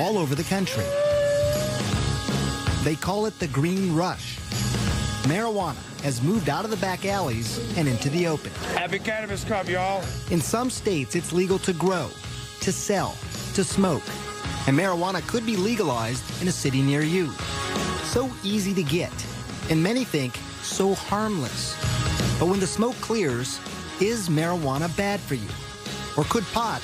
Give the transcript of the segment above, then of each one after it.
all over the country. They call it the green rush. Marijuana has moved out of the back alleys and into the open. Happy Cannabis Cup, y'all. In some states, it's legal to grow, to sell, to smoke. And marijuana could be legalized in a city near you. So easy to get, and many think so harmless. But when the smoke clears, is marijuana bad for you? Or could pot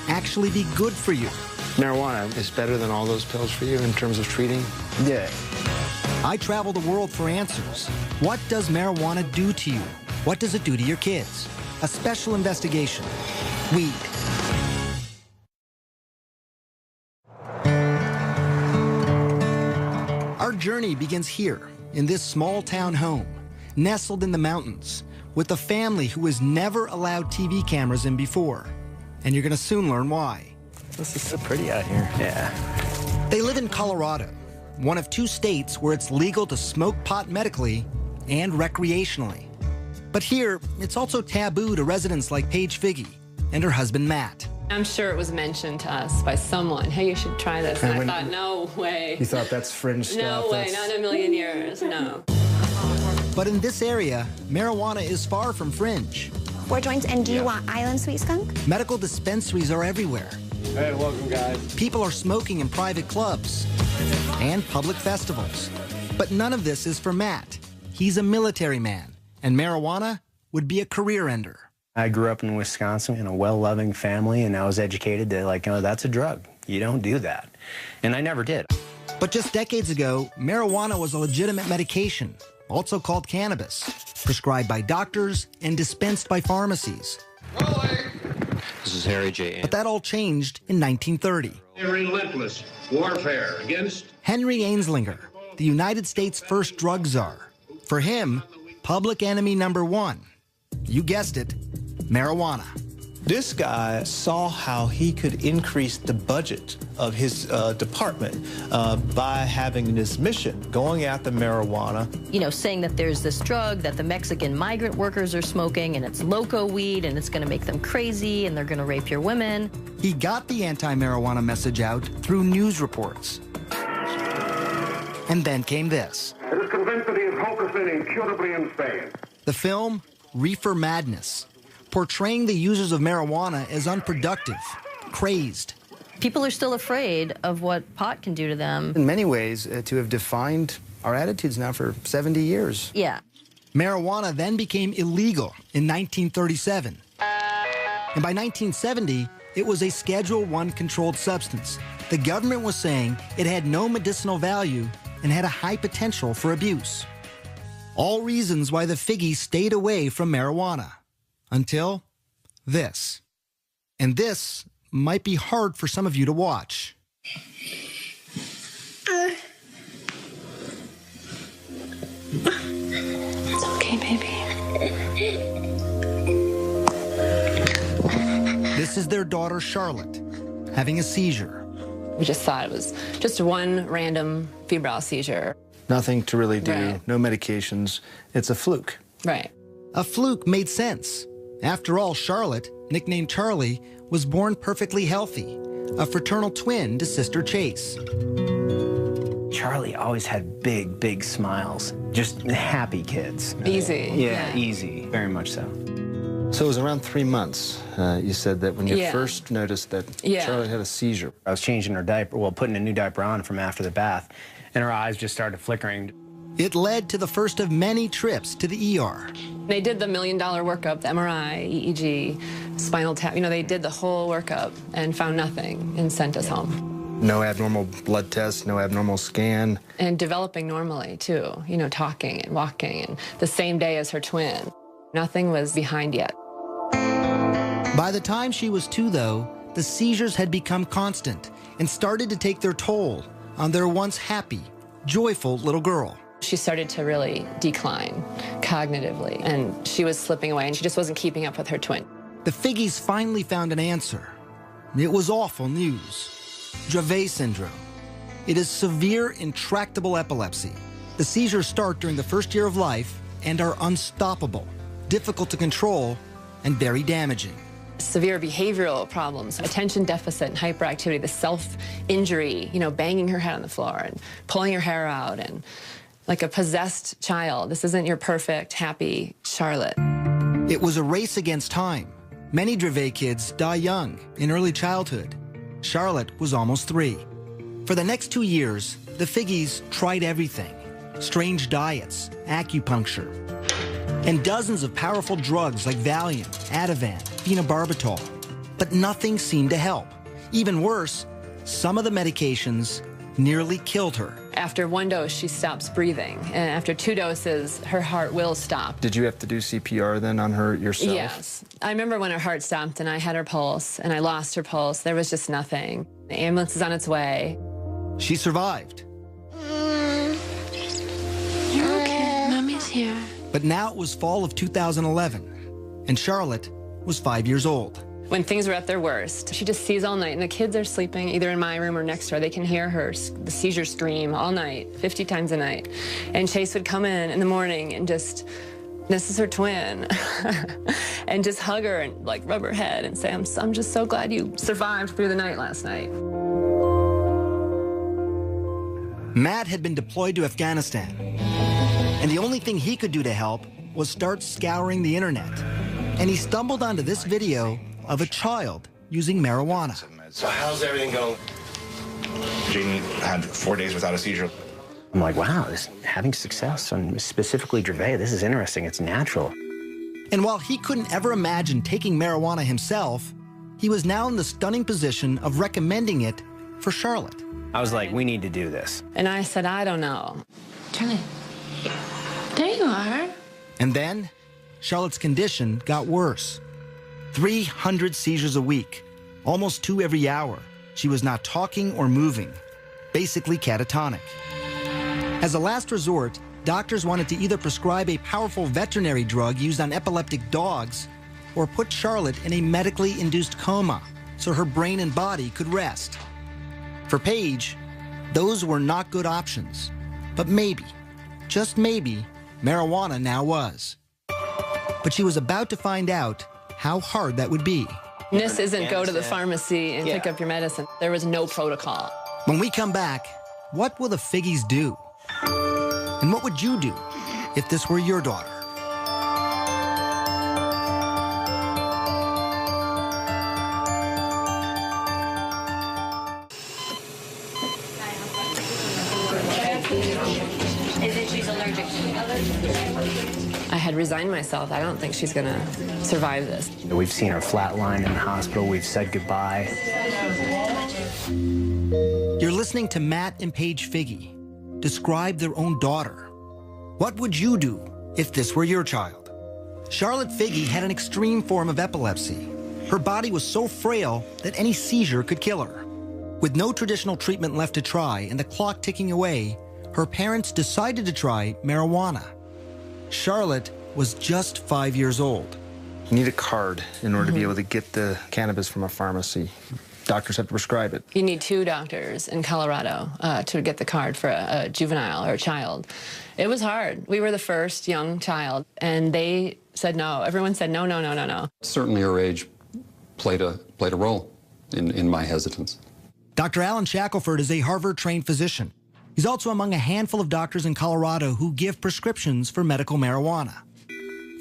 actually be good for you? Marijuana is better than all those pills for you in terms of treating? Yeah. I travel the world for answers. What does marijuana do to you? What does it do to your kids? A special investigation. Weed. Our journey begins here, in this small town home, nestled in the mountains, with a family who has never allowed TV cameras in before. And you're going to soon learn why. This is so pretty out here. Yeah. They live in Colorado, one of 2 states where it's legal to smoke pot medically and recreationally. But here, it's also taboo to residents like Paige Figge and her husband, Matt. I'm sure it was mentioned to us by someone, hey, you should try this. And I thought, no way. You thought that's fringe stuff? No way, not in a million years, no. But in this area, marijuana is far from fringe. 4 joints, and do you want Island Sweet Skunk? Medical dispensaries are everywhere. Hey, welcome, guys. People are smoking in private clubs and public festivals. But none of this is for Matt. He's a military man, and marijuana would be a career ender. I grew up in Wisconsin in a well-loving family, and I was educated that, like, oh, that's a drug. You don't do that. And I never did. But just decades ago, marijuana was a legitimate medication, also called cannabis, prescribed by doctors and dispensed by pharmacies. This is Harry J. But that all changed in 1930. A relentless warfare against Henry Anslinger, the United States' first drug czar. For him, public enemy number 1, you guessed it, marijuana. This guy saw how he could increase the budget of his department by having this mission, going after marijuana. You know, saying that there's this drug that the Mexican migrant workers are smoking, and it's loco weed, and it's going to make them crazy, and they're going to rape your women. He got the anti-marijuana message out through news reports. And then came this. It is convinced that he is hopelessly and incurably insane. The film, Reefer Madness, portraying the users of marijuana as unproductive, crazed. People are still afraid of what pot can do to them. In many ways, to have defined our attitudes now for 70 years. Yeah. Marijuana then became illegal in 1937. And by 1970, it was a Schedule I controlled substance. The government was saying it had no medicinal value and had a high potential for abuse. All reasons why the Figgies stayed away from marijuana. Until this. And this might be hard for some of you to watch. It's okay, baby. This is their daughter, Charlotte, having a seizure. We just thought it was just one random febrile seizure. Nothing to really do, Right. no medications. It's a fluke. Right. A fluke made sense. After all, Charlotte, nicknamed Charlie, was born perfectly healthy, a fraternal twin to sister Chase. Charlie always had big, big smiles. Just happy kids. Easy. Yeah, easy. Very much so. So it was around 3 months, you said, that when you Yeah. first noticed that Yeah. Charlie had a seizure. I was changing her diaper, well, putting a new diaper on from after the bath, and her eyes just started flickering. It led to the first of many trips to the ER. They did the $1 million workup, the MRI, EEG, spinal tap. You know, they did the whole workup and found nothing and sent us home. No abnormal blood tests, no abnormal scan. And developing normally, too. You know, talking and walking, and the same day as her twin. Nothing was behind yet. By the time she was 2, though, the seizures had become constant and started to take their toll on their once happy, joyful little girl. She started to really decline cognitively, and she was slipping away, and she just wasn't keeping up with her twin. The Figgies finally found an answer. It was awful news. Dravet syndrome. It is severe, intractable epilepsy. The seizures start during the first year of life and are unstoppable, difficult to control, and very damaging. severe behavioral problems, attention deficit and hyperactivity, the self-injury, you know, banging her head on the floor and pulling her hair out, and like a possessed child. This isn't your perfect, happy Charlotte. It was a race against time. Many Dravet kids die young, in early childhood. Charlotte was almost 3. For the next 2 years, the Figgies tried everything. Strange diets, acupuncture, and dozens of powerful drugs like Valium, Ativan, phenobarbital. But nothing seemed to help. Even worse, some of the medications nearly killed her. After 1 dose, she stops breathing. And after 2 doses, her heart will stop. Did you have to do CPR then on her yourself? Yes. I remember when her heart stopped and I had her pulse and I lost her pulse. There was just nothing. The ambulance is on its way. She survived. You're okay. Mommy's here. But now it was fall of 2011, and Charlotte was 5 years old. When things were at their worst, she just sees all night, and the kids are sleeping either in my room or next door. They can hear her, the seizure scream all night, 50 times a night. And Chase would come in the morning and just, this is her twin, and just hug her and like rub her head and say, I'm just so glad you survived through the night last night. Matt had been deployed to Afghanistan, and the only thing he could do to help was start scouring the internet. And he stumbled onto this video of a child using marijuana. So how's everything going? Jaden had 4 days without a seizure. I'm like, wow, having success on specifically Dravet, this is interesting. It's natural. And while he couldn't ever imagine taking marijuana himself, he was now in the stunning position of recommending it for Charlotte. I was like, we need to do this. And I said, I don't know. Charlie, there you are. And then Charlotte's condition got worse. 300 seizures a week, almost 2 every hour. She was not talking or moving, basically catatonic. As a last resort, doctors wanted to either prescribe a powerful veterinary drug used on epileptic dogs or put Charlotte in a medically induced coma so her brain and body could rest. For Paige, those were not good options. But maybe, just maybe, marijuana now was. But she was about to find out how hard that would be. This isn't go to the pharmacy and pick up your medicine. There was no protocol. When we come back, what will the Figgies do? And what would you do if this were your daughter? I had resigned myself. I don't think she's gonna survive this. We've seen her flatline in the hospital. We've said goodbye. You're listening to Matt and Paige Figgy describe their own daughter. What would you do if this were your child? Charlotte Figgy had an extreme form of epilepsy. Her body was so frail that any seizure could kill her. With no traditional treatment left to try and the clock ticking away, her parents decided to try marijuana. Charlotte was just 5 years old. You need a card in order to be able to get the cannabis from a pharmacy. Doctors have to prescribe it. You need 2 doctors in Colorado to get the card for a juvenile or a child. It was hard. We were the first young child, and they said no. Everyone said no, no, no, no, no. Certainly her age played a role in my hesitance. Dr. Alan Shackelford is a Harvard-trained physician. He's also among a handful of doctors in Colorado who give prescriptions for medical marijuana.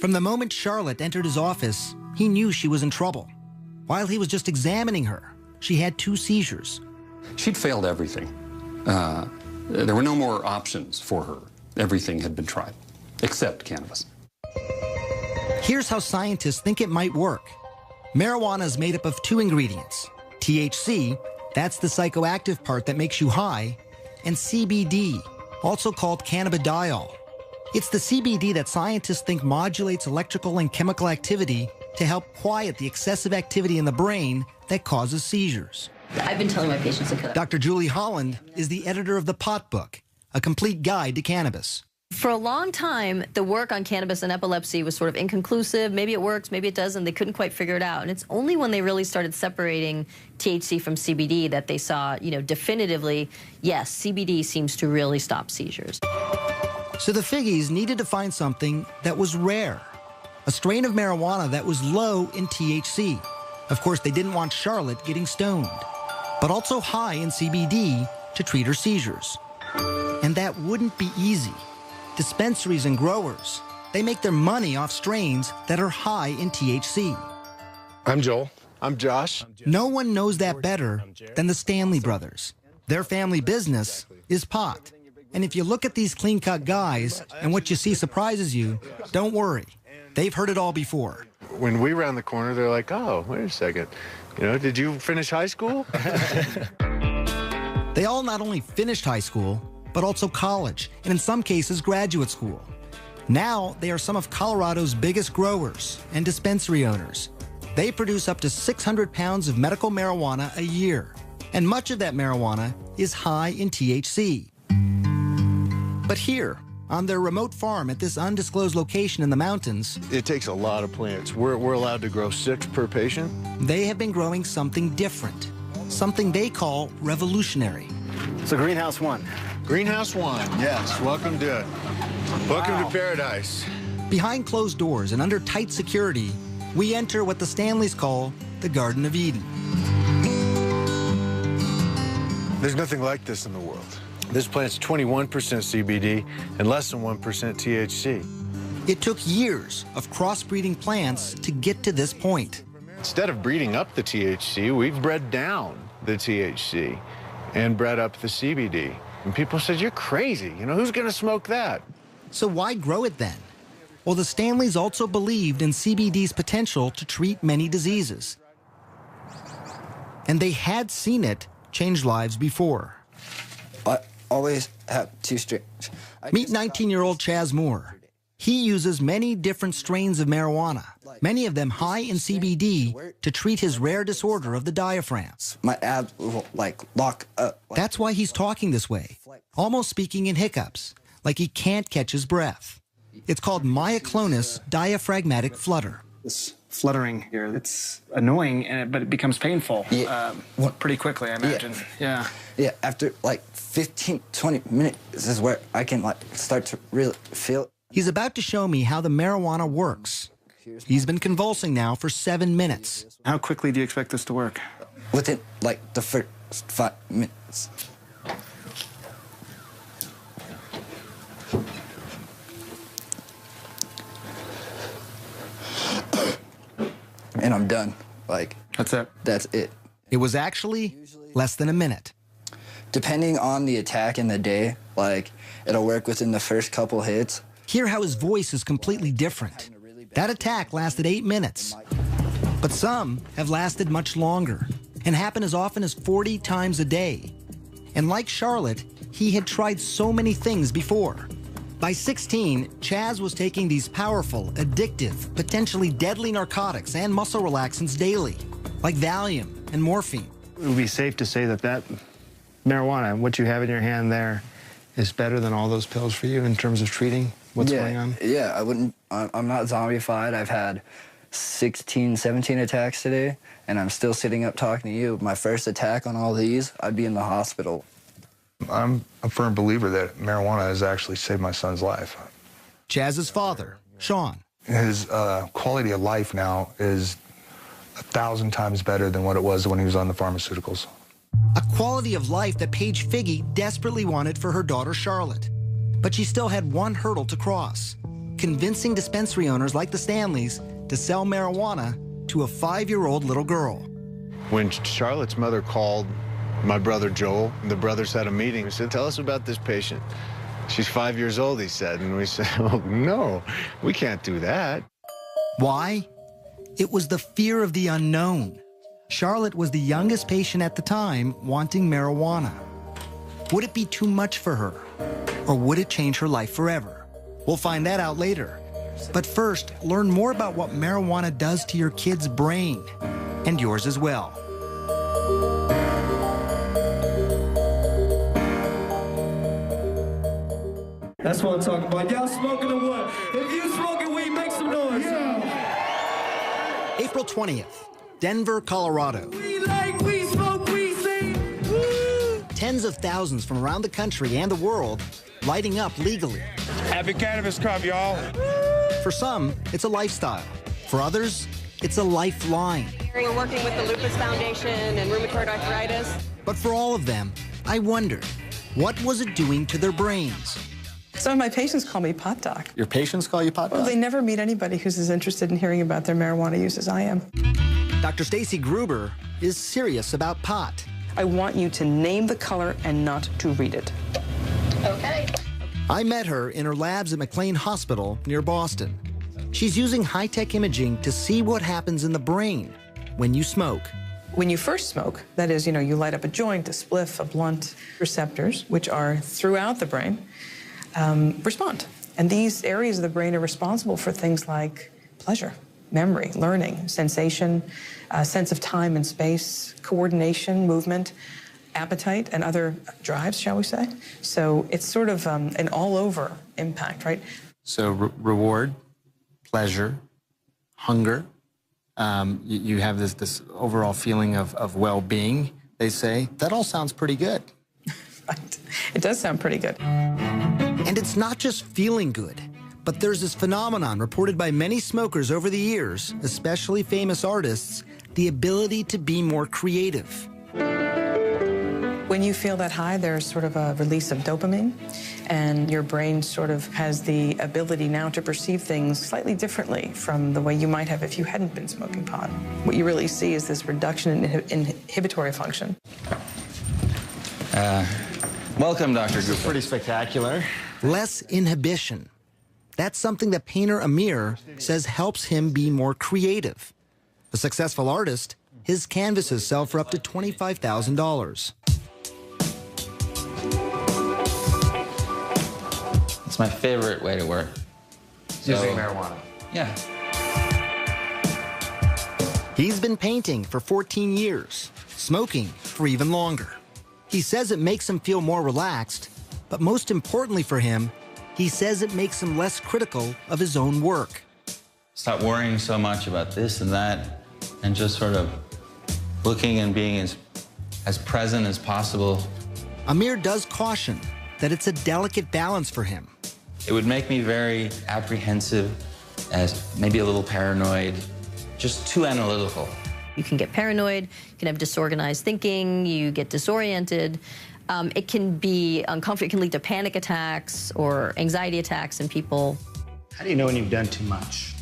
From the moment Charlotte entered his office, he knew she was in trouble. While he was just examining her, she had 2 seizures. She'd failed everything. There were no more options for her. Everything had been tried, except cannabis. Here's how scientists think it might work. Marijuana is made up of 2 ingredients. THC, that's the psychoactive part that makes you high, and CBD, also called cannabidiol. It's the CBD that scientists think modulates electrical and chemical activity to help quiet the excessive activity in the brain that causes seizures. I've been telling my patients to cut. Dr. Julie Holland is the editor of the Pot Book, a complete guide to cannabis. For a long time, the work on cannabis and epilepsy was sort of inconclusive. Maybe it works, maybe it doesn't. They couldn't quite figure it out. And it's only when they really started separating THC from CBD that they saw, definitively, yes, CBD seems to really stop seizures. So the Figgies needed to find something that was rare, a strain of marijuana that was low in THC, Of course, they didn't want Charlotte getting stoned, but also high in CBD to treat her seizures. And that wouldn't be easy. Dispensaries and growers, they make their money off strains that are high in THC. I'm Joel. I'm Josh. No one knows that better than the Stanley brothers. Their family business is pot. And if you look at these clean-cut guys and what you see surprises you, don't worry. They've heard it all before. When we round the corner, they're like, oh, wait a second. You know, did you finish high school? They all not only finished high school, but also college, and in some cases, graduate school. Now, they are some of Colorado's biggest growers and dispensary owners. They produce up to 600 pounds of medical marijuana a year, and much of that marijuana is high in THC. But here, on their remote farm at this undisclosed location in the mountains, It takes a lot of plants. We're allowed to grow 6 per patient. they have been growing something different, something they call revolutionary. So Greenhouse 1. Greenhouse 1, yes. Welcome to paradise. Behind closed doors and under tight security, we enter what the Stanleys call the Garden of Eden. There's nothing like this in the world. This plant's 21% CBD and less than 1% THC. It took years of crossbreeding plants to get to this point. Instead of breeding up the THC, we've bred down the THC and bred up the CBD. And people said, you're crazy. You know, who's going to smoke that? So why grow it then? Well, the Stanleys also believed in CBD's potential to treat many diseases. And they had seen it change lives before. I always have 2 strains. Meet 19-year-old Chaz Moore. He uses many different strains of marijuana, many of them high in CBD, to treat his rare disorder of the diaphragm. My abs will, lock up. That's why he's talking this way, almost speaking in hiccups, like he can't catch his breath. It's called myoclonus diaphragmatic flutter. This fluttering here, it's annoying, but it becomes painful pretty quickly, I imagine. Yeah. Yeah, after 15, 20 minutes, this is where I can start to really feel it. He's about to show me how the marijuana works. He's been convulsing now for 7 minutes. How quickly do you expect this to work? Within, the first 5 minutes. And I'm done. That's it? That's it. It was actually less than a minute. Depending on the attack in the day, it'll work within the first couple hits. Hear how his voice is completely different. That attack lasted 8 minutes. But some have lasted much longer and happen as often as 40 times a day. And like Charlotte, he had tried so many things before. By 16, Chaz was taking these powerful, addictive, potentially deadly narcotics and muscle relaxants daily, like Valium and morphine. It would be safe to say that marijuana, what you have in your hand there, is better than all those pills for you in terms of treating what's going on? Yeah, I'm not zombified. I've had 16, 17 attacks today, and I'm still sitting up talking to you. My first attack on all these, I'd be in the hospital. I'm a firm believer that marijuana has actually saved my son's life. Chaz's father, Sean. His quality of life now is 1,000 times better than what it was when he was on the pharmaceuticals. A quality of life that Paige Figge desperately wanted for her daughter, Charlotte. But she still had one hurdle to cross, convincing dispensary owners like the Stanleys to sell marijuana to a 5-year-old little girl. When Charlotte's mother called my brother Joel, the brothers had a meeting. We said, tell us about this patient. She's 5 years old, he said. And we said, oh, no, we can't do that. Why? It was the fear of the unknown. Charlotte was the youngest patient at the time wanting marijuana. Would it be too much for her? Or would it change her life forever? We'll find that out later. But first, learn more about what marijuana does to your kid's brain, and yours as well. That's what I'm talking about. Y'all smoking or what? If you smoking weed, make some noise. April 20th, Denver, Colorado. We like, we smoke, we sing. Woo! Tens of thousands from around the country and the world lighting up legally. Happy Cannabis Cup, y'all. For some, it's a lifestyle. For others, it's a lifeline. We're working with the Lupus Foundation and rheumatoid arthritis. But for all of them, I wondered, what was it doing to their brains? Some of my patients call me pot doc. Your patients call you pot doc? Well, they never meet anybody who's as interested in hearing about their marijuana use as I am. Dr. Stacy Gruber is serious about pot. I want you to name the color and not to read it. Okay. I met her in her labs at McLean Hospital near Boston. She's using high-tech imaging to see what happens in the brain when you smoke. When you first smoke, that is, you light up a joint, a spliff, a blunt, receptors, which are throughout the brain, respond. And these areas of the brain are responsible for things like pleasure, memory, learning, sensation, sense of time and space, coordination, movement, appetite, and other drives, shall we say. So it's sort of an all-over impact, right? So reward, pleasure, hunger. You have this overall feeling of well-being, they say. That all sounds pretty good. Right. It does sound pretty good. And it's not just feeling good, but there's this phenomenon reported by many smokers over the years, especially famous artists, the ability to be more creative. When you feel that high, there's sort of a release of dopamine, and your brain sort of has the ability now to perceive things slightly differently from the way you might have if you hadn't been smoking pot. What you really see is this reduction in inhibitory function. Welcome, Dr. Gruber. Pretty spectacular. Less inhibition. That's something that painter Amir says helps him be more creative. A successful artist, his canvases sell for up to $25,000. It's my favorite way to work. Using marijuana. Yeah. He's been painting for 14 years, smoking for even longer. He says it makes him feel more relaxed, but most importantly for him, he says it makes him less critical of his own work. Stop worrying so much about this and that, and just sort of looking and being as present as possible. Amir does caution that it's a delicate balance for him. It would make me very apprehensive, as maybe a little paranoid, just too analytical. You can get paranoid, you can have disorganized thinking, you get disoriented. It can be uncomfortable, it can lead to panic attacks or anxiety attacks in people. How do you know when you've done too much?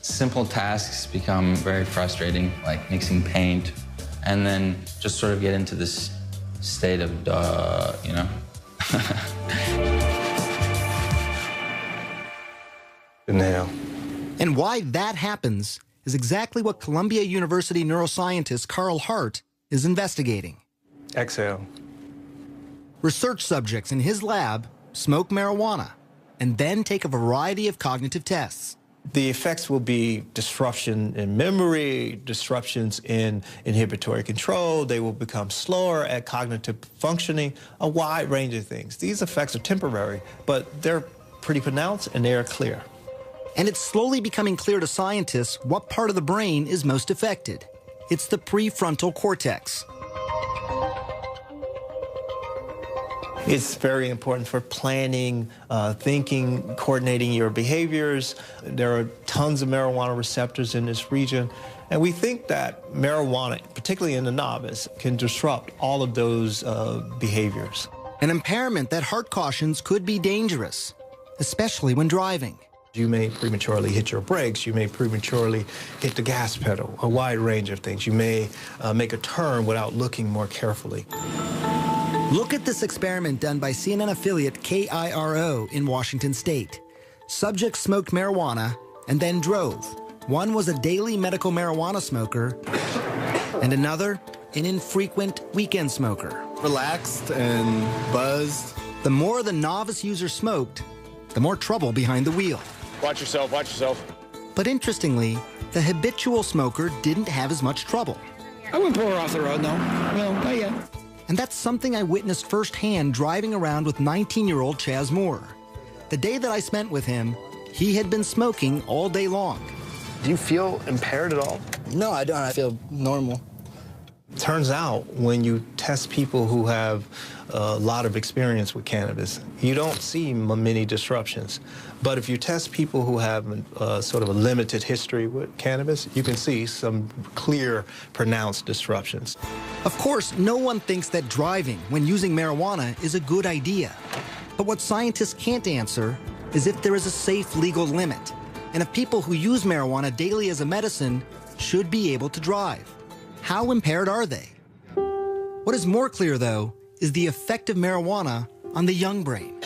Simple tasks become very frustrating, like mixing paint, and then just sort of get into this state of duh, you know? Inhale. And why that happens is exactly what Columbia University neuroscientist Carl Hart is investigating. Exhale. Research subjects in his lab smoke marijuana and then take a variety of cognitive tests. The effects will be disruption in memory, disruptions in inhibitory control. They will become slower at cognitive functioning, a wide range of things. These effects are temporary, but they're pretty pronounced and they are clear. And it's slowly becoming clear to scientists what part of the brain is most affected. It's the prefrontal cortex. It's very important for planning, thinking, coordinating your behaviors. There are tons of marijuana receptors in this region. And we think that marijuana, particularly in the novice, can disrupt all of those behaviors. An impairment that Hart cautions could be dangerous, especially when driving. You may prematurely hit your brakes. You may prematurely hit the gas pedal, a wide range of things. You may make a turn without looking more carefully. Look at this experiment done by CNN affiliate KIRO in Washington State. Subjects smoked marijuana and then drove. One was a daily medical marijuana smoker, and another, an infrequent weekend smoker. Relaxed and buzzed. The more the novice user smoked, the more trouble behind the wheel. Watch yourself, watch yourself. But interestingly, the habitual smoker didn't have as much trouble. I wouldn't pull her off the road, no. No, not yet. And that's something I witnessed firsthand driving around with 19-year-old Chaz Moore. The day that I spent with him, he had been smoking all day long. Do you feel impaired at all? No, I don't. I feel normal. Turns out when you test people who have a lot of experience with cannabis, you don't see many disruptions. But if you test people who have sort of a limited history with cannabis, you can see some clear, pronounced disruptions. Of course, no one thinks that driving when using marijuana is a good idea. But what scientists can't answer is if there is a safe legal limit, and if people who use marijuana daily as a medicine should be able to drive. How impaired are they? What is more clear, though, is the effect of marijuana on the young brain.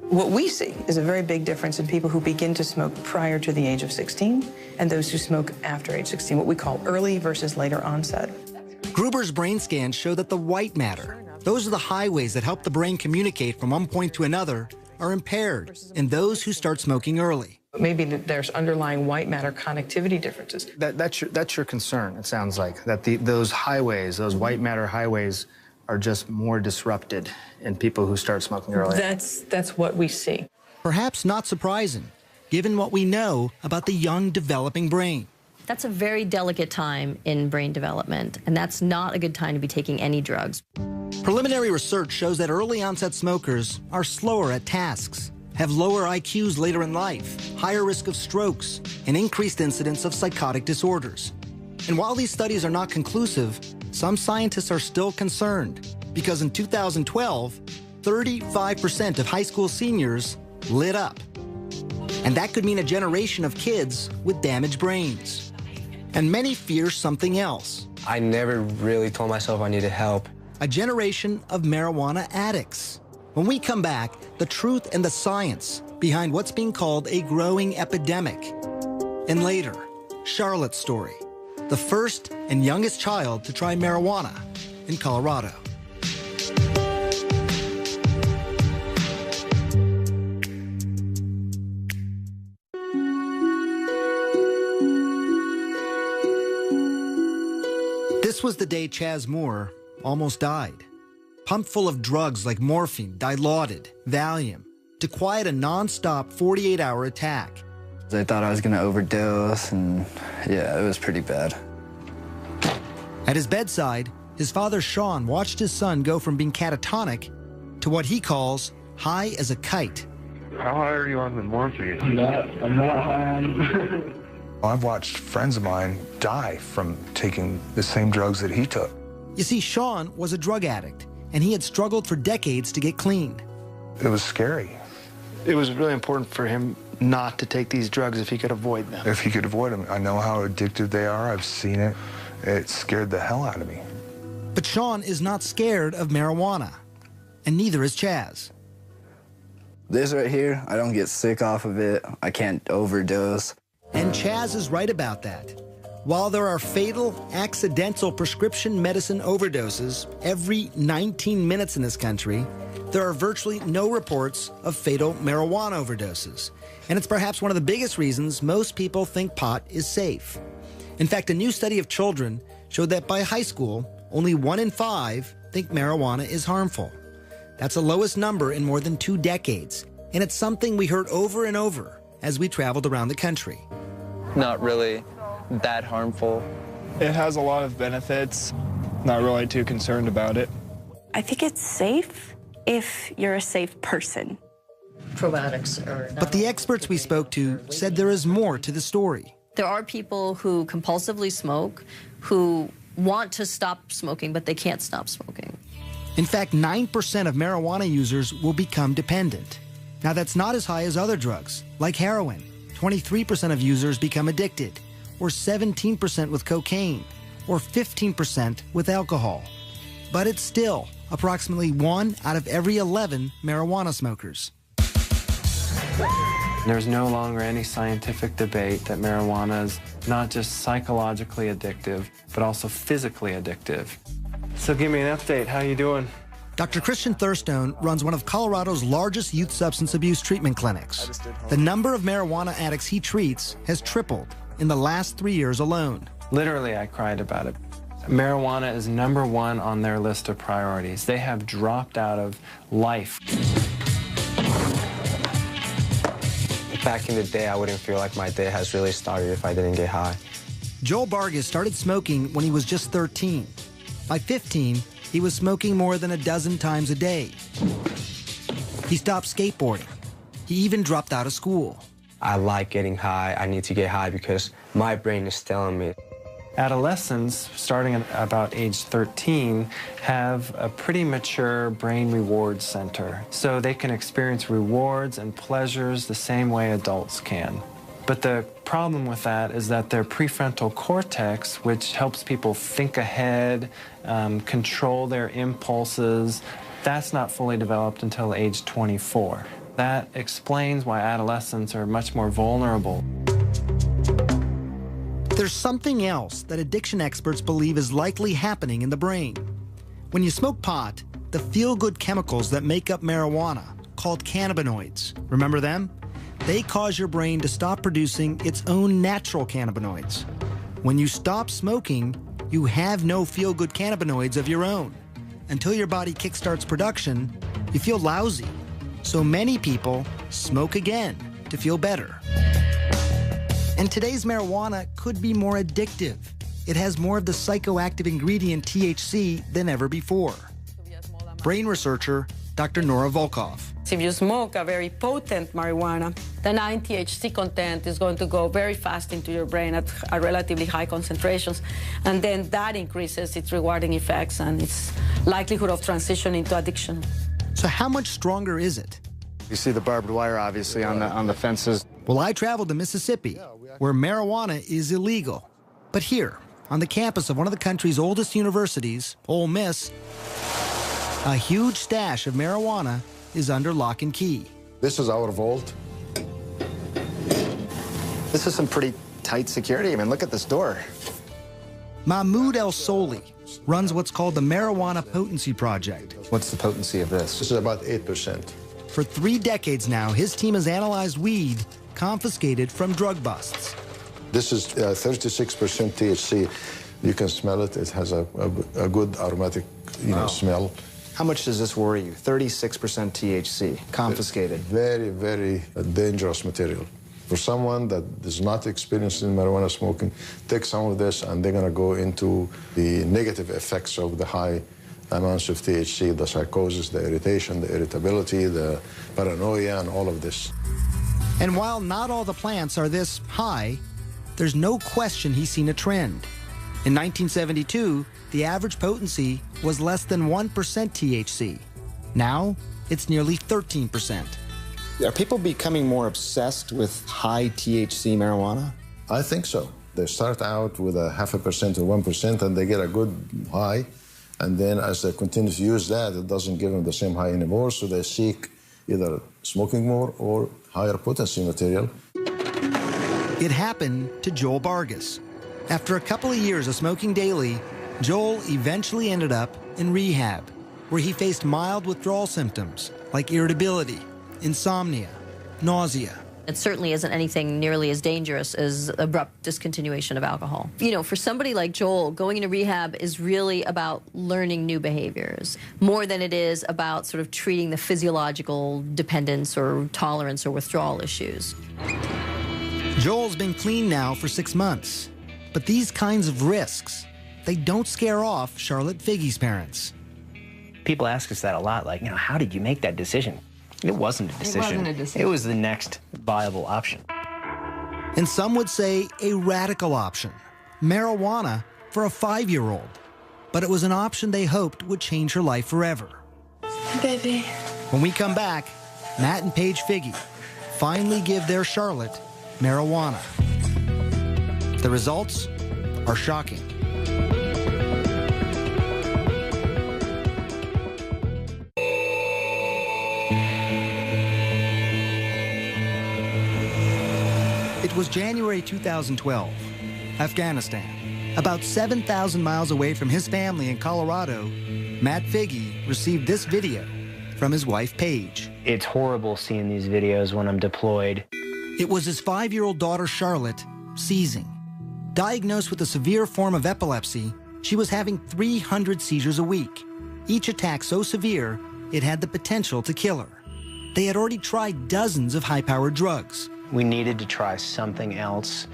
What we see is a very big difference in people who begin to smoke prior to the age of 16 and those who smoke after age 16, what we call early versus later onset. Gruber's brain scans show that the white matter, those are the highways that help the brain communicate from one point to another, are impaired in those who start smoking early. Maybe there's underlying white matter connectivity differences. That's your concern, it sounds like, that those highways, those white matter highways, are just more disrupted in people who start smoking early. That's what we see. Perhaps not surprising, given what we know about the young developing brain. That's a very delicate time in brain development, and that's not a good time to be taking any drugs. Preliminary research shows that early onset smokers are slower at tasks, have lower IQs later in life, higher risk of strokes, and increased incidence of psychotic disorders. And while these studies are not conclusive, some scientists are still concerned because in 2012, 35% of high school seniors lit up. And that could mean a generation of kids with damaged brains. And many fear something else. I never really told myself I needed help. A generation of marijuana addicts. When we come back, the truth and the science behind what's being called a growing epidemic. And later, Charlotte's story, the first and youngest child to try marijuana in Colorado. This was the day Chaz Moore almost died. Pumped full of drugs like morphine, Dilaudid, Valium, to quiet a non-stop 48-hour attack. I thought I was going to overdose, and yeah, it was pretty bad. At his bedside, his father Sean watched his son go from being catatonic to what he calls high as a kite. How high are you on the morphine? I'm not high on. I've watched friends of mine die from taking the same drugs that he took. You see, Sean was a drug addict, and he had struggled for decades to get clean. It was scary. It was really important for him not to take these drugs if he could avoid them. If he could avoid them. I know how addictive they are. I've seen it. It scared the hell out of me. But Sean is not scared of marijuana, and neither is Chaz. This right here, I don't get sick off of it. I can't overdose. And Chaz is right about that. While there are fatal, accidental prescription medicine overdoses every 19 minutes in this country, there are virtually no reports of fatal marijuana overdoses. And it's perhaps one of the biggest reasons most people think pot is safe. In fact, a new study of children showed that by high school, only 1 in 5 think marijuana is harmful. That's the lowest number in more than 2 decades. And it's something we heard over and over as we traveled around the country. Not really that harmful. It has a lot of benefits. Not really too concerned about it. I think it's safe if you're a safe person. Probiotics are... But the experts we spoke to said there is more to the story. There are people who compulsively smoke, who want to stop smoking, but they can't stop smoking. In fact, 9% of marijuana users will become dependent. Now, that's not as high as other drugs, like heroin. 23% of users become addicted, or 17% with cocaine, or 15% with alcohol. But it's still approximately 1 out of every 11 marijuana smokers. There's no longer any scientific debate that marijuana is not just psychologically addictive, but also physically addictive. So give me an update. How you doing? Dr. Christian Thurstone runs one of Colorado's largest youth substance abuse treatment clinics. The number of marijuana addicts he treats has tripled in the last 3 years alone. Literally, I cried about it. Marijuana is #1 on their list of priorities. They have dropped out of life. Back in the day, I wouldn't feel like my day has really started if I didn't get high. Joel Vargas started smoking when he was just 13. By 15, he was smoking more than a dozen times a day. He stopped skateboarding. He even dropped out of school. I like getting high. I need to get high because my brain is telling me. Adolescents, starting at about age 13, have a pretty mature brain reward center, so they can experience rewards and pleasures the same way adults can. But the problem with that is that their prefrontal cortex, which helps people think ahead, control their impulses, that's not fully developed until age 24. That explains why adolescents are much more vulnerable. There's something else that addiction experts believe is likely happening in the brain. When you smoke pot, the feel-good chemicals that make up marijuana, called cannabinoids, remember them? They cause your brain to stop producing its own natural cannabinoids. When you stop smoking, you have no feel-good cannabinoids of your own. Until your body kickstarts production, you feel lousy. So many people smoke again to feel better. And today's marijuana could be more addictive. It has more of the psychoactive ingredient THC than ever before. Brain researcher Dr. Nora Volkov. If you smoke a very potent marijuana, the 9-THC content is going to go very fast into your brain at relatively high concentrations, and then that increases its rewarding effects and its likelihood of transition into addiction. So how much stronger is it? You see the barbed wire, obviously, on the fences. Well, I traveled to Mississippi, where marijuana is illegal. But here, on the campus of one of the country's oldest universities, Ole Miss, a huge stash of marijuana is under lock and key. This is our vault. This is some pretty tight security. I mean, look at this door. Mahmoud El Soli runs what's called the Marijuana Potency Project. What's the potency of this? This is about 8%. For 3 decades now, his team has analyzed weed confiscated from drug busts. This is 36% THC. You can smell it. It has a good aromatic, smell. How much does this worry you? 36% THC, confiscated. Very, very dangerous material. For someone that is not experienced in marijuana smoking, take some of this and they're going to go into the negative effects of the high amounts of THC, the psychosis, the irritation, the irritability, the paranoia, and all of this. And while not all the plants are this high, there's no question he's seen a trend. In 1972, the average potency was less than 1% THC. Now, it's nearly 13%. Are people becoming more obsessed with high THC marijuana? I think so. They start out with a 0.5% or 1%, and they get a good high. And then as they continue to use that, it doesn't give them the same high anymore, so they seek either smoking more or higher potency material. It happened to Joel Vargas. After a couple of years of smoking daily, Joel eventually ended up in rehab, where he faced mild withdrawal symptoms like irritability, insomnia, nausea. It certainly isn't anything nearly as dangerous as abrupt discontinuation of alcohol. You know, for somebody like Joel, going into rehab is really about learning new behaviors, more than it is about sort of treating the physiological dependence or tolerance or withdrawal issues. Joel's been clean now for 6 months, but these kinds of risks, they don't scare off Charlotte Figge's parents. People ask us that a lot, like, how did you make that decision? It wasn't a decision. It wasn't a decision. It was the next viable option. And some would say a radical option, marijuana for a 5-year-old. But it was an option they hoped would change her life forever. Baby. When we come back, Matt and Paige Figge finally give their Charlotte marijuana. The results are shocking. It was January 2012, Afghanistan. About 7,000 miles away from his family in Colorado, Matt Figge received this video from his wife, Paige. It's horrible seeing these videos when I'm deployed. It was his 5-year-old daughter, Charlotte, seizing. Diagnosed with a severe form of epilepsy, she was having 300 seizures a week. Each attack so severe, it had the potential to kill her. They had already tried dozens of high-powered drugs. We needed to try something else,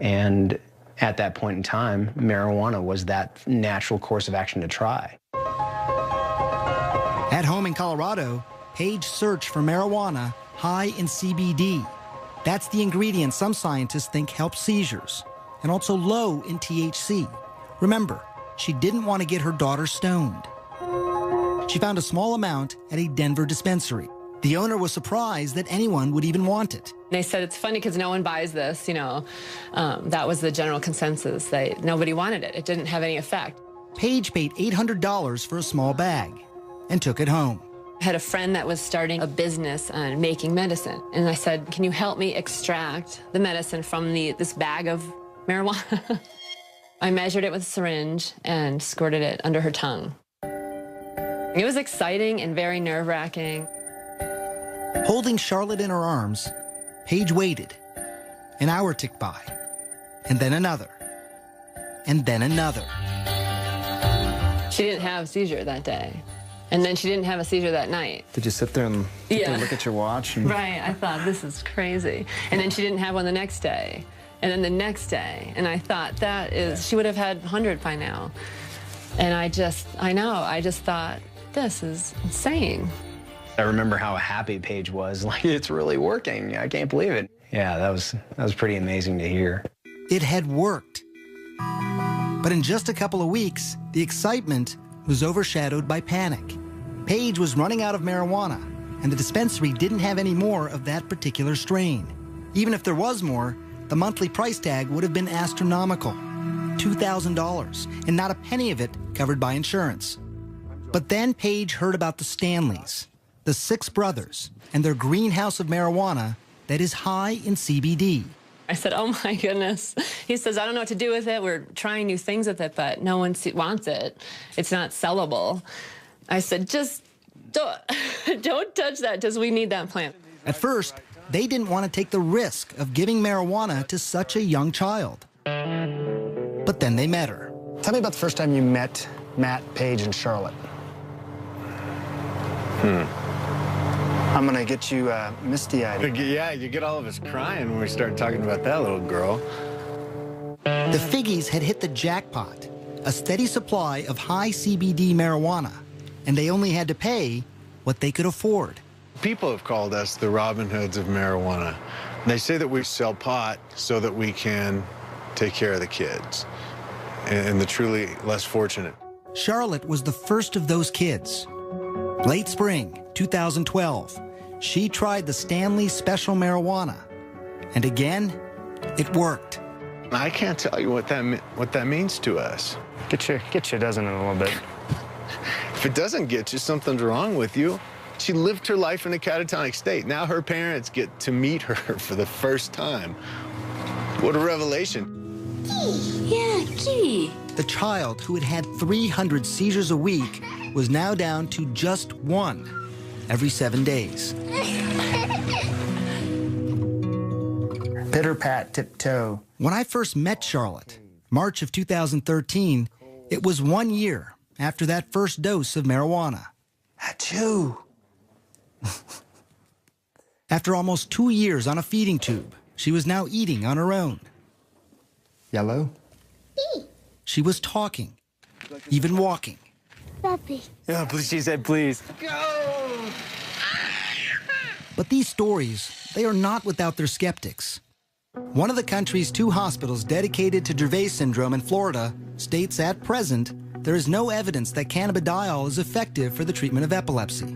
and At that point in time, marijuana was that natural course of action to try. At home in Colorado, Paige searched for marijuana high in CBD. That's the ingredient some scientists think helps seizures, and also low in THC. Remember, she didn't want to get her daughter stoned. She found a small amount at a Denver dispensary. The owner was surprised that anyone would even want it. They said it's funny because no one buys this, you know. That was the general consensus. Nobody wanted it. It didn't have any effect. Paige paid $800 for a small bag and took it home. I had a friend that was starting a business on making medicine. And I said, can you help me extract the medicine from this bag of marijuana? I measured it with a syringe and squirted it under her tongue. It was exciting and very nerve-wracking. Holding Charlotte in her arms, Paige waited. An hour ticked by, and then another, and then another. She didn't have a seizure that day. And then she didn't have a seizure that night. Did you sit there and look at your watch? And... Right, I thought, this is crazy. And then she didn't have one the next day. And then the next day. And I thought, she would have had 100 by now. And I just thought, this is insane. I remember how happy Paige was. Like, it's really working. I can't believe it. Yeah, that was pretty amazing to hear. It had worked. But in just a couple of weeks, the excitement was overshadowed by panic. Paige was running out of marijuana, and the dispensary didn't have any more of that particular strain. Even if there was more, the monthly price tag would have been astronomical, $2,000, and not a penny of it covered by insurance. But then Paige heard about the Stanleys, the 6 brothers, and their greenhouse of marijuana that is high in CBD. I said, oh my goodness. He says, I don't know what to do with it. We're trying new things with it, but no one wants it. It's not sellable. I said, just don't touch that, because we need that plant. At first, they didn't want to take the risk of giving marijuana to such a young child. But then they met her. Tell me about the first time you met Matt, Paige, and Charlotte. I'm going to get you misty-eyed. Yeah, you get all of us crying when we start talking about that little girl. The Figgies had hit the jackpot, a steady supply of high CBD marijuana, and they only had to pay what they could afford. People have called us the Robin Hoods of marijuana. They say that we sell pot so that we can take care of the kids and the truly less fortunate. Charlotte was the first of those kids. Late spring 2012, she tried the Stanley Special Marijuana, and again, it worked. I can't tell you what that means to us. Get you a dozen in a little bit. If it doesn't get you, something's wrong with you. She lived her life in a catatonic state. Now her parents get to meet her for the first time. What a revelation. Yeah, Kitty. The child who had had 300 seizures a week was now down to just 1 every 7 days. Pitter pat, tiptoe. When I first met Charlotte, March of 2013, it was 1 year after that first dose of marijuana. Achoo! After almost 2 years on a feeding tube, she was now eating on her own. Yellow? She was talking, even walking. Puppy. Yeah, please, she said, please. Go! But these stories, they are not without their skeptics. One of the country's 2 hospitals dedicated to Dravet syndrome in Florida states at present there is no evidence that cannabidiol is effective for the treatment of epilepsy.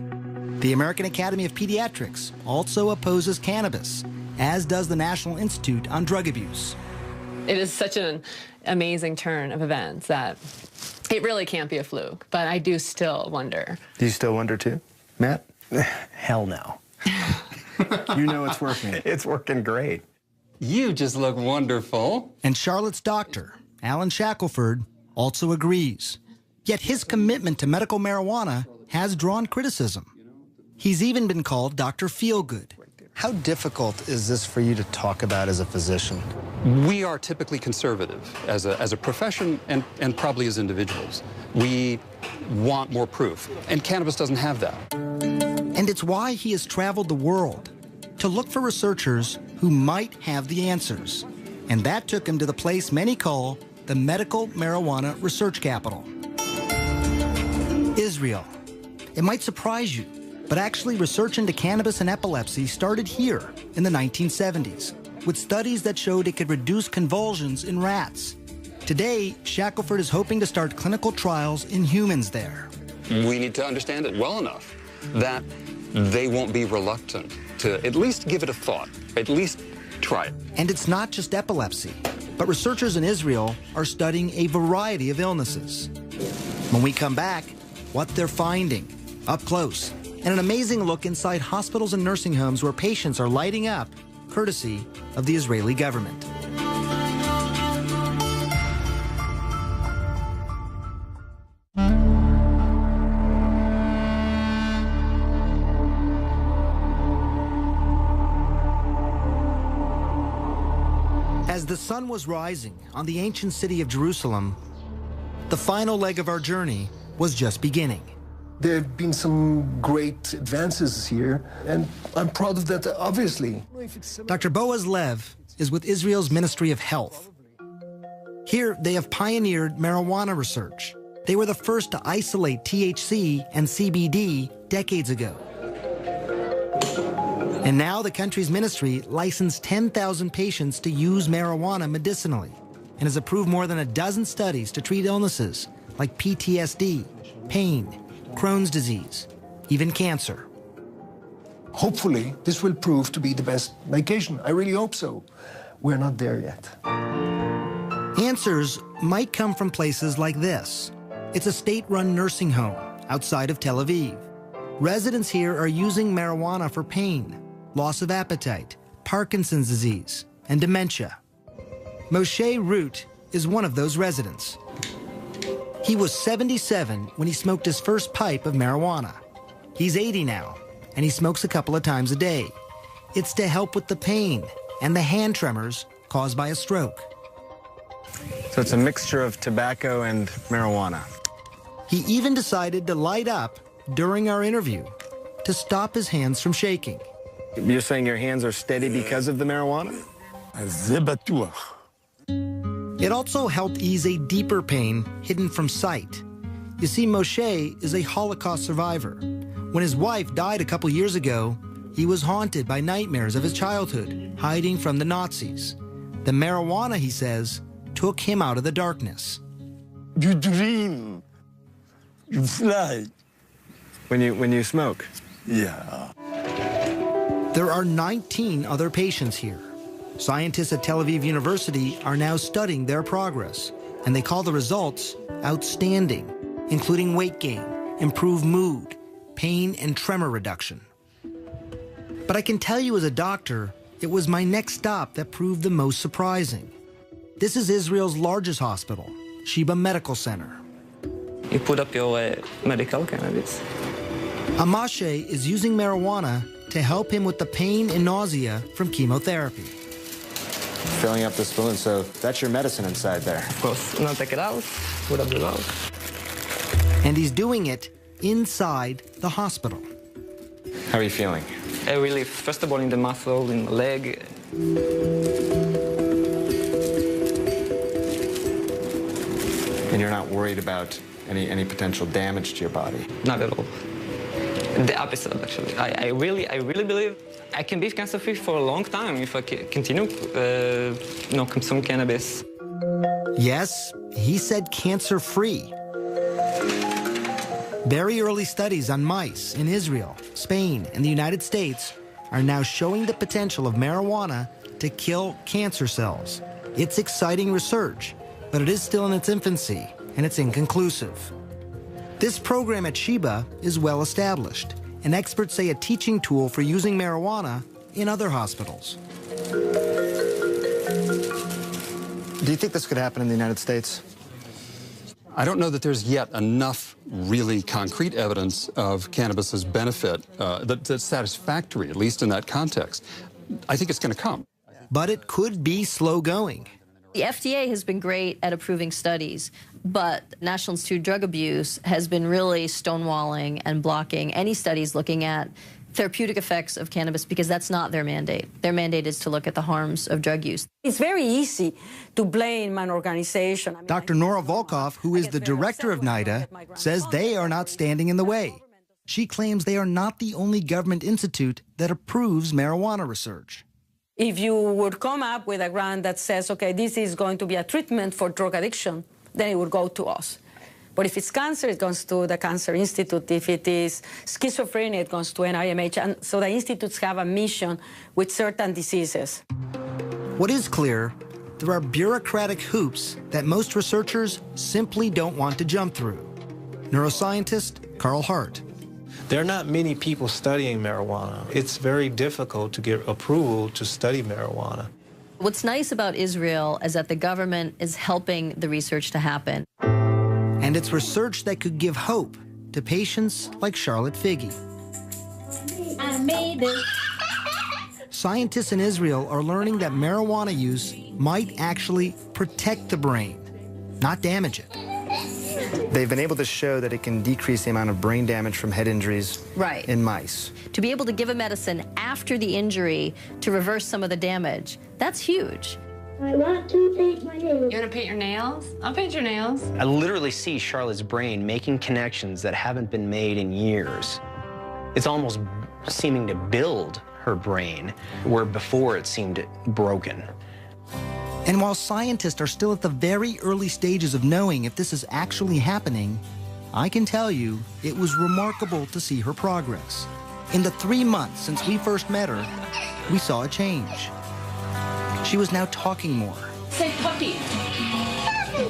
The American Academy of Pediatrics also opposes cannabis, as does the National Institute on Drug Abuse. It is such an amazing turn of events that it really can't be a fluke, but I do still wonder. Do you still wonder too, Matt? Hell no. You know it's working. It's working great. You just look wonderful. And Charlotte's doctor, Alan Shackelford, also agrees. Yet his commitment to medical marijuana has drawn criticism. He's even been called Dr. Feelgood. How difficult is this for you to talk about as a physician? We are typically conservative as a profession and probably as individuals. We want more proof, and cannabis doesn't have that. And it's why he has traveled the world to look for researchers who might have the answers. And that took him to the place many call the medical marijuana research capital. Israel. It might surprise you, but actually research into cannabis and epilepsy started here in the 1970s, with studies that showed it could reduce convulsions in rats. Today, Shackelford is hoping to start clinical trials in humans there. We need to understand it well enough that they won't be reluctant to at least give it a thought, at least try it. And it's not just epilepsy, but researchers in Israel are studying a variety of illnesses. When we come back, what they're finding, up close, and an amazing look inside hospitals and nursing homes where patients are lighting up, courtesy of the Israeli government. As the sun was rising on the ancient city of Jerusalem, the final leg of our journey was just beginning. There have been some great advances here, and I'm proud of that, obviously. Dr. Boaz Lev is with Israel's Ministry of Health. Here, they have pioneered marijuana research. They were the first to isolate THC and CBD decades ago. And now the country's ministry licensed 10,000 patients to use marijuana medicinally and has approved more than a dozen studies to treat illnesses like PTSD, pain, Crohn's disease, even cancer. Hopefully, this will prove to be the best medication. I really hope so. We're not there yet. Answers might come from places like this. It's a state-run nursing home outside of Tel Aviv. Residents here are using marijuana for pain, loss of appetite, Parkinson's disease, and dementia. Moshe Root is one of those residents. He was 77 when he smoked his first pipe of marijuana. He's 80 now, and he smokes a couple of times a day. It's to help with the pain and the hand tremors caused by a stroke. So it's a mixture of tobacco and marijuana. He even decided to light up during our interview to stop his hands from shaking. You're saying your hands are steady because of the marijuana? It also helped ease a deeper pain hidden from sight. You see, Moshe is a Holocaust survivor. When his wife died a couple years ago, he was haunted by nightmares of his childhood, hiding from the Nazis. The marijuana, he says, took him out of the darkness. You dream. You fly. When you smoke? Yeah. There are 19 other patients here. Scientists at Tel Aviv University are now studying their progress, and they call the results outstanding, including weight gain, improved mood, pain and tremor reduction. But I can tell you as a doctor, it was my next stop that proved the most surprising. This is Israel's largest hospital, Sheba Medical Center. You put up your medical cannabis. Amashe is using marijuana to help him with the pain and nausea from chemotherapy. Filling up the spoon, so that's your medicine inside there. Of course. Now take it out, put up the mouth. And he's doing it inside the hospital. How are you feeling? A relief, first of all, in the muscle, in the leg. And you're not worried about any potential damage to your body? Not at all. The opposite, actually. I really believe I can be cancer-free for a long time if I continue, consume cannabis. Yes, he said cancer-free. Very early studies on mice in Israel, Spain, and the United States are now showing the potential of marijuana to kill cancer cells. It's exciting research, but it is still in its infancy, and it's inconclusive. This program at Sheba is well established, and experts say a teaching tool for using marijuana in other hospitals. Do you think this could happen in the United States? I don't know that there's yet enough really concrete evidence of cannabis's benefit that's satisfactory, at least in that context. I think it's going to come. But it could be slow going. The FDA has been great at approving studies, but National Institute of Drug Abuse has been really stonewalling and blocking any studies looking at therapeutic effects of cannabis because that's not their mandate. Their mandate is to look at the harms of drug use. It's very easy to blame an organization. Dr. Nora Volkov, who is the director of NIDA, says they are not standing in the way. She claims they are not the only government institute that approves marijuana research. If you would come up with a grant that says, okay, this is going to be a treatment for drug addiction, then it would go to us. But if it's cancer, it goes to the Cancer Institute. If it is schizophrenia, it goes to NIMH. And so the institutes have a mission with certain diseases. What is clear, there are bureaucratic hoops that most researchers simply don't want to jump through. Neuroscientist Carl Hart. There are not many people studying marijuana. It's very difficult to get approval to study marijuana. What's nice about Israel is that the government is helping the research to happen. And it's research that could give hope to patients like Charlotte Figge. I made it. Scientists in Israel are learning that marijuana use might actually protect the brain, not damage it. They've been able to show that it can decrease the amount of brain damage from head injuries in mice. To be able to give a medicine after the injury to reverse some of the damage, that's huge. I want to paint my nails. You want to paint your nails? I'll paint your nails. I literally see Charlotte's brain making connections that haven't been made in years. It's almost seeming to build her brain, where before it seemed broken. And while scientists are still at the very early stages of knowing if this is actually happening, I can tell you it was remarkable to see her progress. In the 3 months since we first met her, we saw a change. She was now talking more. Say puppy.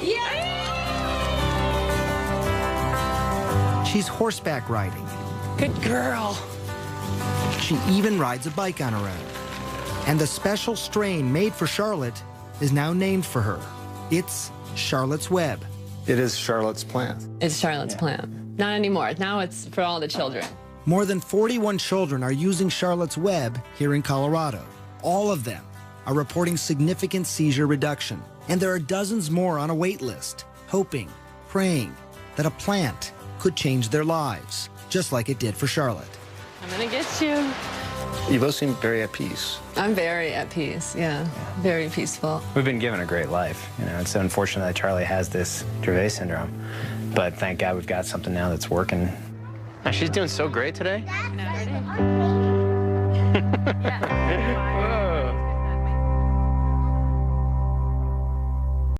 Yeah. She's horseback riding. Good girl. She even rides a bike on her own. And the special strain made for Charlotte is now named for her. It's Charlotte's Web. It is Charlotte's plant. It's Charlotte's plant. Not anymore. Now it's for all the children. More than 41 children are using Charlotte's Web here in Colorado. All of them are reporting significant seizure reduction. And there are dozens more on a wait list, hoping, praying that a plant could change their lives, just like it did for Charlotte. I'm gonna get you. You both seem very at peace. I'm very at peace, yeah. Very peaceful. We've been given a great life. You know, it's unfortunate that Charlie has this Dravet syndrome, but thank God we've got something now that's working. Oh, she's doing so great today.